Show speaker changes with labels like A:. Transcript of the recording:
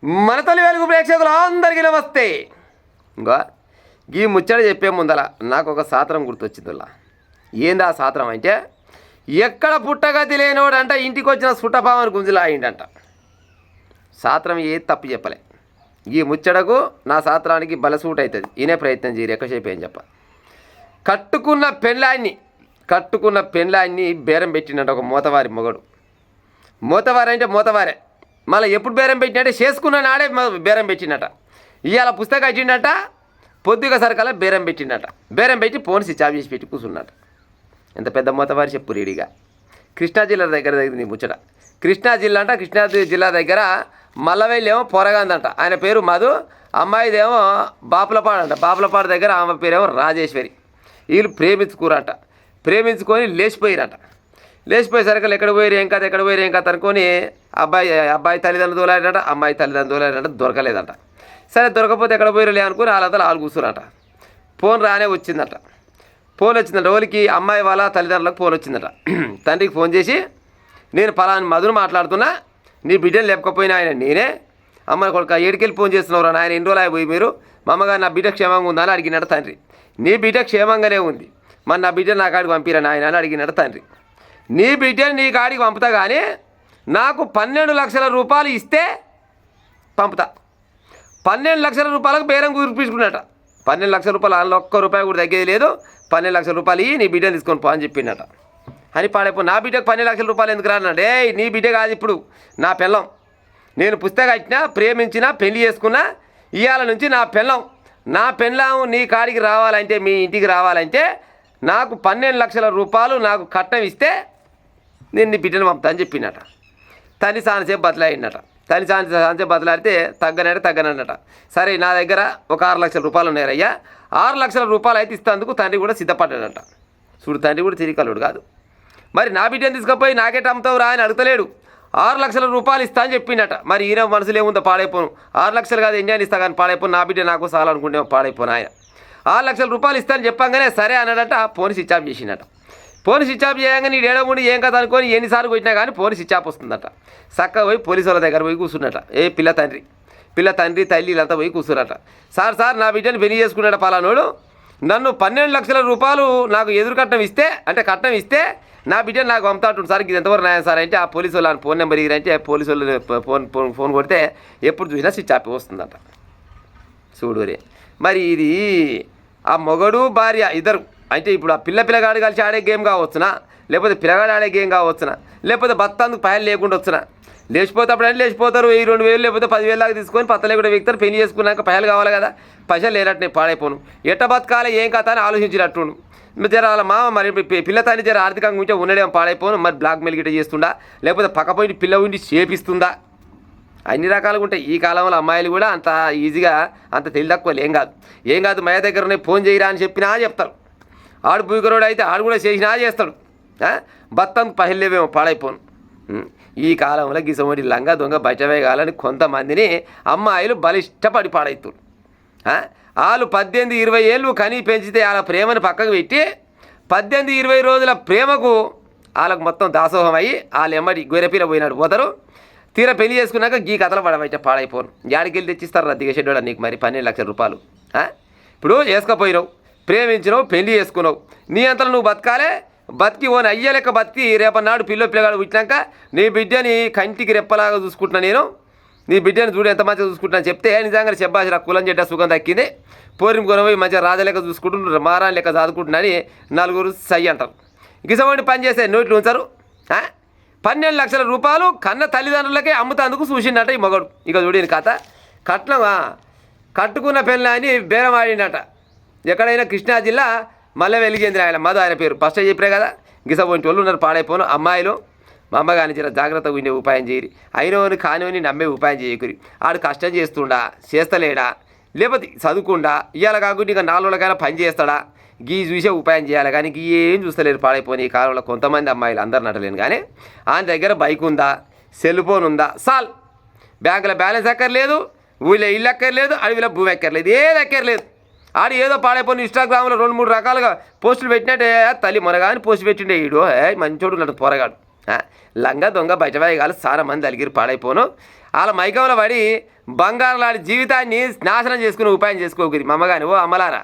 A: మన తొలి వెలుగు ప్రేక్షకులు అందరికీ నమస్తే. ఇంకా ఈ ముచ్చట చెప్పే ముందల నాకు ఒక సాత్రం గుర్తొచ్చిందిలా. ఏంది ఆ సాత్రం అంటే, ఎక్కడ పుట్టగతి లేనోడంట ఇంటికి వచ్చిన సుట్టపావని గుంజులా అయిందంట. సాత్రం ఏది తప్పు చెప్పలే. ఈ ముచ్చటకు నా సాత్రానికి బలసూట్ అవుతుంది. ఈయనే ప్రయత్నం చేయరు, ఎక్కువసేపు ఏం చెప్ప. కట్టుకున్న పెళ్ళాన్ని బేరం పెట్టినట్ట ఒక మోతవారి మొగడు. మోతవారి అంటే మోతవారే, మళ్ళీ ఎప్పుడు బేరం పెట్టినట్టే చేసుకున్న నాడే బేరం పెట్టినట. ఇవాళ పుస్తకం ఇచ్చిండట, పొద్దుగా సరికల బేరం పెట్టినట. బేరం పెట్టి ఫోన్ స్విచ్ ఆఫ్ చేసి పెట్టి కూర్చున్నట. ఎంత పెద్ద మోతవారి చెప్పు రీడిగా. కృష్ణా జిల్లా దగ్గర దగ్గర ముచ్చట. కృష్ణా జిల్లా దగ్గర మల్లవెల్లేమో పొరగాందంట. ఆయన పేరు మధు, అమ్మాయిదేమో బాపులపాడు అంట. బాపులపాడు దగ్గర ఆమె పేరేమో రాజేశ్వరి. వీళ్ళు ప్రేమించుకొని లేచిపోయేసరికి ఎక్కడ పోయారు ఏం కథ అనుకొని అబ్బాయి తల్లిదండ్రులు తోలాడట, అమ్మాయి తల్లిదండ్రులు తోలాడట. దొరకలేదంట. సరే దొరకపోతే ఎక్కడ పోయారు లే అనుకుని వాళ్ళు కూర్చున్నట. ఫోన్ రానే వచ్చిందట. వాళ్ళకి అమ్మాయి వాళ్ళ తల్లిదండ్రులకు ఫోన్ వచ్చిందట. తండ్రికి ఫోన్ చేసి, నేను పలాని మధును మాట్లాడుతున్నా, నీ బిడ్డను లేపకపోయినా ఆయన నేనే. అమ్మాయి కొడుకు ఏడికెళ్ళి ఫోన్ చేస్తున్నారు ఆయన, ఎన్ని రోజులు అయిపోయి మీరు మా అమ్మగారు నా బిడ్డ క్షేమంగా ఉందా అని అడిగినట్టు తండ్రి. నీ బిడ్డ క్షేమంగానే ఉంది, మరి నా బిడ్డ నా కాడికి పంపిరా నాయన అని అడిగినట్టు తండ్రి. నీ బిడ్డని నీ కాడికి పంపుతా కానీ నాకు 12 లక్షల రూపాయలు ఇస్తే పంపుతా. 12 లక్షల రూపాయలకు బేరం కురిపించుకున్నట. 12 లక్షల రూపాయలు అందులో ఒక్క రూపాయి కూడా తగ్గేది లేదు. 12 లక్షల రూపాయలు నీ బిడ్డను తీసుకొని పో అని చెప్పిండట. అని పాడైపో నా బిడ్డకు 12 లక్షల రూపాయలు ఎందుకు రాన్నాడు. నీ బిడ్డ కాదు ఇప్పుడు నా పెళ్ళం. నేను పుస్తకం ఇచ్చినా, ప్రేమించినా, పెళ్లి చేసుకున్నా. ఇవాళ నుంచి నా పెళ్ళం నీ కాడికి రావాలంటే, మీ ఇంటికి రావాలంటే నాకు 12 లక్షల రూపాయలు నాకు కట్నం ఇస్తే నేను నీ బిడ్డను పంపుతా అని చెప్పినట. తల్లి సానసేపు బదలాడినట. సానసేపు బదలాడితే తగ్గనట. సరే నా దగ్గర ఒక 6 లక్షల రూపాయలు ఉన్నారయ్యా, 6 లక్షల రూపాయలు అయితే ఇస్తేందుకు తండ్రి కూడా సిద్ధపడ్డాడంట. చూడు, తండ్రి కూడా తిరిగలడు కాదు. మరి నా బిడ్డను తీసుకుపోయి నాకేట అమ్ముతావు రా అని అడుగుతలేడు. 6 లక్షల రూపాయలు ఇస్తా అని చెప్పిండట. మరి ఈయన మనసులో ఏముందో పాడైపోను. 6 లక్షలు కాదు ఇండియాని ఇస్తా కానీ పాడైపోను, నా బిడ్డ నాకు చాలా అనుకుంటే పాడైపోను. ఆయన 6 లక్షల రూపాయలు ఇస్తానని చెప్పంగానే సరే అన్నాడట. ఫోన్ స్విచ్ ఆఫ్ చేసిండట. ఫోన్ స్విచ్ ఆఫ్ చేయగానే నీ ఏడముండి ఏం కదా అనుకొని ఎన్నిసార్లు కొట్టినా కానీ ఫోన్ స్విచ్ ఆఫ్ వస్తుందట. చక్కగా పోయి పోలీసు వాళ్ళ దగ్గర పోయి కూర్చున్నట. పిల్ల తండ్రి తల్లి వీళ్ళంతా పోయి కూర్చున్నట. సార్ నా బిడ్డని పెళ్లి చేసుకున్నాడు పలానోడు, నన్ను 12 లక్షల రూపాయలు నాకు ఎదురు కట్నం ఇస్తే నా బిడ్డను నాకు పంపుతాంటుంది సార్, ఇది ఎంతవరకు న్యాయం సార్ అంటే ఆ పోలీసు వాళ్ళు ఫోన్ నెంబర్ ఇరంటే పోలీసు వాళ్ళు ఫోన్ కొడితే ఎప్పుడు చూసినా స్విచ్ ఆఫ్ వస్తుందట. చూడు రే, మరి ఇది ఆ మొగడు భార్య ఇద్దరు అంటే ఇప్పుడు ఆ పిల్లగాడు కలిసి ఆడే గేమ్ కావచ్చునా, లేకపోతే పిల్లగాడు ఆడే గేమ్ కావచ్చునా, లేకపోతే భర్త అందుకు పైలు లేకుండా వచ్చునా. లేచిపోతే అప్పుడైనా లేచిపోతారు, 1000-2000 లేకపోతే 10,000 దాకా తీసుకొని పత్తలే కూడా వ్యక్తారు. పెళ్లి చేసుకున్నాక పైలు కావాలి కదా, పైసలు లేనట్టు నేను పాడైపోను. ఎట్ట బతకాలి ఏం కథ అని ఆలోచించినట్టును. జర వాళ్ళ మామ మరి పిల్ల తండ్రి జర ఆర్థికంగా ఉంటే ఉండడేమో పాడైపోను. మరి బ్లాక్ మెయిల్ గిట్ట చేస్తుందా, లేకపోతే పక్కపోయి పిల్ల ఉండి చేపిస్తుందా, అన్ని రకాలుగా ఉంటాయి. ఈ కాలంలో అమ్మాయిలు కూడా అంత ఈజీగా అంత తెలివి తక్కువ ఏం కాదు మయ దగ్గర ఉన్నాయి ఫోన్ చేయరా అని చెప్పినా చెప్తారు. ఆడు భూకరోడు అయితే ఆడు కూడా చేసినా చేస్తాడు. బత్తంకు పహిలేవేమో పాడైపోను. ఈ కాలంలో గిసమోటి లంగా దొంగ బయట వేయాలని కొంతమందిని అమ్మాయిలు బలిష్టపడి పాడవుతారు. వాళ్ళు 18-20 ఏళ్ళు కని పెంచితే వాళ్ళ ప్రేమను పక్కకు పెట్టి 18-20 రోజుల ప్రేమకు వాళ్ళకు మొత్తం దాసోహం అయ్యి వాళ్ళు ఎమ్మడి గొర్రెపిల్ల పోయినాడు పోతారు. తీరా పెళ్లి చేసుకున్నాక గీ కథలు పడవైతే పాడైపోను. యాడికెళ్ళి తెచ్చిస్తారు రద్దీగా షెడ్యూల్ నీకు మరి 12 లక్షల రూపాయలు. ఇప్పుడు వేసుకపోయినావు, ప్రేమించినావు, పెళ్లి చేసుకున్నావు, నీ అంతలో నువ్వు బతికి ఓని అయ్యే లెక్క బతికి రేపన్నాడు పిల్లగాడు పుట్టినాక నీ బిడ్డని కంటికి రెప్పలాగా చూసుకుంటున్నా, నేను నీ బిడ్డని చూడు ఎంత మంచిగా చూసుకుంటున్నా చెప్తే నిజంగా చెప్పాల్సిన కులం చెడ్డ సుఖం దక్కింది, పోరిం కొనపోయి మంచిగా రాజ లెక్క చూసుకుంటూ మారాని లెక్క చదువుకుంటున్నాని నలుగురు సై అంటారు. గిసమండి పని చేస్తే నోట్లు ఉంచారు. 12 లక్షల రూపాయలు కన్న తల్లిదండ్రులకే అమ్ముతందుకు చూసిండట ఈ మగడు. ఇక చూడని కథ. కట్టుకున్న పెళ్ళ అని బేరం ఆడిండట. ఎక్కడైనా కృష్ణా జిల్లా మళ్ళీ వెలిగేంద్ర ఆయన మధు, ఆయన పేరు ఫస్ట్ చెప్పే కదా. గిసపోయిన వాళ్ళు ఉన్నారు పాడైపోను. అమ్మాయిలు మా అమ్మగాని చిన్న జాగ్రత్తగా ఉండే ఉపాయం చేయరు, అయినోని కానివని నమ్మే ఉపాయం చేయకురి. ఆడు కష్టం చేస్తలేడా, లేకపోతే చదువుకుండా ఇవాళ కాకుండా ఇక 4 రోజులకైనా పని చేస్తాడా, గీ చూసే ఉపాయం చేయాలి. కానీ ఏం చూస్తలేరు పాడైపోయి. ఈ కాలంలో కొంతమంది అమ్మాయిలు అందరు నటలేను కానీ ఆయన దగ్గర బైక్ ఉందా, సెల్ ఫోన్ ఉందా, సాల్ బ్యాంకులో బ్యాలెన్స్ ఎక్కర్లేదు, ఊళ్ళో ఇల్లు ఎక్కర్లేదు, అడవిలో భూమి ఎక్కర్లేదు, ఏది ఎక్కర్లేదు. ఆడు ఏదో పాడైపోయిన ఇన్స్టాగ్రామ్లో 2-3 రకాలుగా పోస్టులు పెట్టినట్టే తల్లి మొనగాని పోస్ట్ పెట్టిండే ఈడు మంచోడు నటు పోరగాడు. లంగా దొంగ బయటవేయగాలు చాలా మంది అలిగిరి పాడైపోను. వాళ్ళ మైకంలో పడి బంగారం లాంటి జీవితాన్ని నాశనం చేసుకునే ఉపాయం చేసుకోకరి మా అమ్మగాని ఓ అమ్మలారా.